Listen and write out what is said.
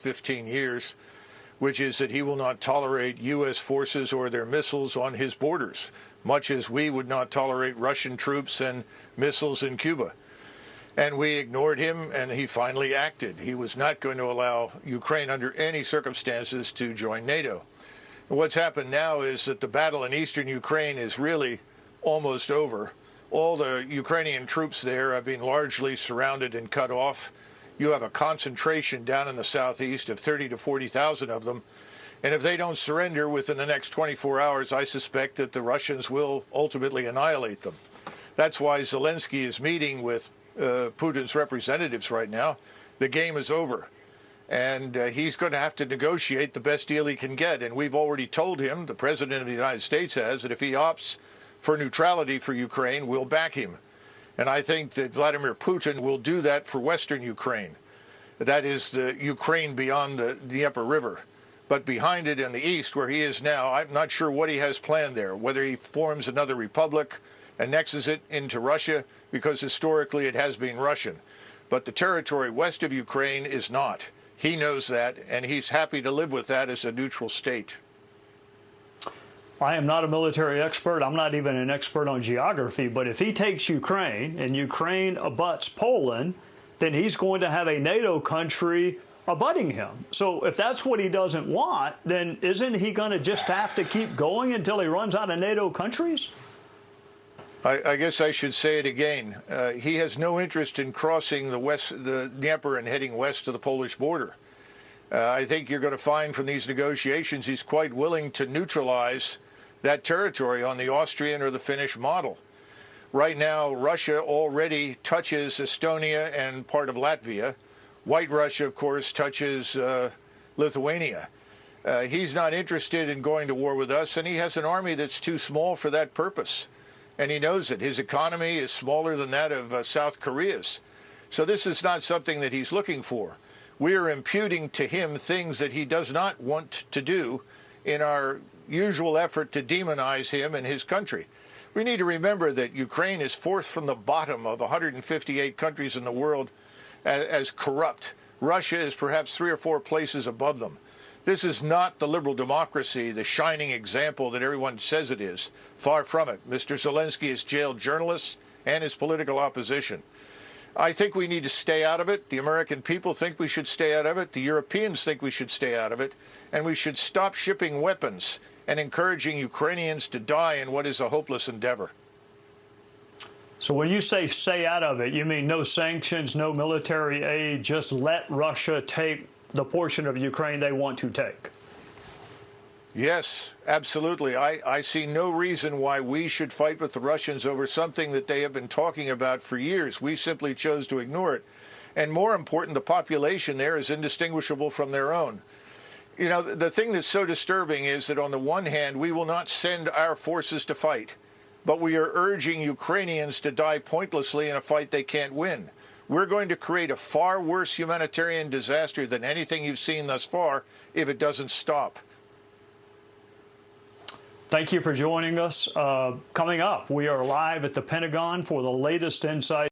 15 years, which is that he will not tolerate U.S. forces or their missiles on his borders, much as we would not tolerate Russian troops and missiles in Cuba. And we ignored him, and he finally acted. He was not going to allow Ukraine under any circumstances to join NATO. And what's happened now is that the battle in eastern Ukraine is really almost over. All the Ukrainian troops there have been largely surrounded and cut off. You have a concentration down in the southeast of 30 to 40,000 of them. And if they don't surrender within the next 24 hours, I suspect that the Russians will ultimately annihilate them. That's why Zelensky is meeting with Putin's representatives right now. The game is over. And he's going to have to negotiate the best deal he can get. And we've already told him, the President of the United States has, that if he opts for neutrality for Ukraine, we'll back him. And I think that Vladimir Putin will do that for Western Ukraine. That is the Ukraine beyond the Dnieper River. But behind it in the east, where he is now, I'm not sure what he has planned there, whether he forms another republic, annexes it into Russia, because historically it has been Russian. But the territory west of Ukraine is not. He knows that, and he's happy to live with that as a neutral state. I am not a military expert. I'm not even an expert on geography. But if he takes Ukraine and Ukraine abuts Poland, then he's going to have a NATO country abutting him. So if that's what he doesn't want, then isn't he going to just have to keep going until he runs out of NATO countries? I guess I should say it again. He has no interest in crossing the Dnieper and heading west to the Polish border. I think you're going to find from these negotiations he's quite willing to neutralize that territory on the Austrian or the Finnish model. Right now, Russia already touches Estonia and part of Latvia. White Russia, of course, touches Lithuania. He's not interested in going to war with us, and he has an army that's too small for that purpose. And he knows it. His economy is smaller than that of South Korea's. So this is not something that he's looking for. We are imputing to him things that he does not want to do in our usual effort to demonize him and his country. We need to remember that Ukraine is fourth from the bottom of 158 countries in the world as corrupt. Russia is perhaps 3 or 4 places above them. This is not the liberal democracy, the shining example that everyone says it is. Far from it. Mr. Zelensky has jailed journalists and his political opposition. I think we need to stay out of it. The American people think we should stay out of it. The Europeans think we should stay out of it. And we should stop shipping weapons and encouraging Ukrainians to die in what is a hopeless endeavor. So when you say stay out of it, you mean no sanctions, no military aid, just let Russia take the portion of Ukraine they want to take? Yes, absolutely. I see no reason why we should fight with the Russians over something that they have been talking about for years. We simply chose to ignore it. And more important, the population there is indistinguishable from their own. You know, the thing that's so disturbing is that on the one hand, we will not send our forces to fight, but we are urging Ukrainians to die pointlessly in a fight they can't win. We're going to create a far worse humanitarian disaster than anything you've seen thus far if it doesn't stop. Thank you for joining us. Coming up, we are live at the Pentagon for the latest insight.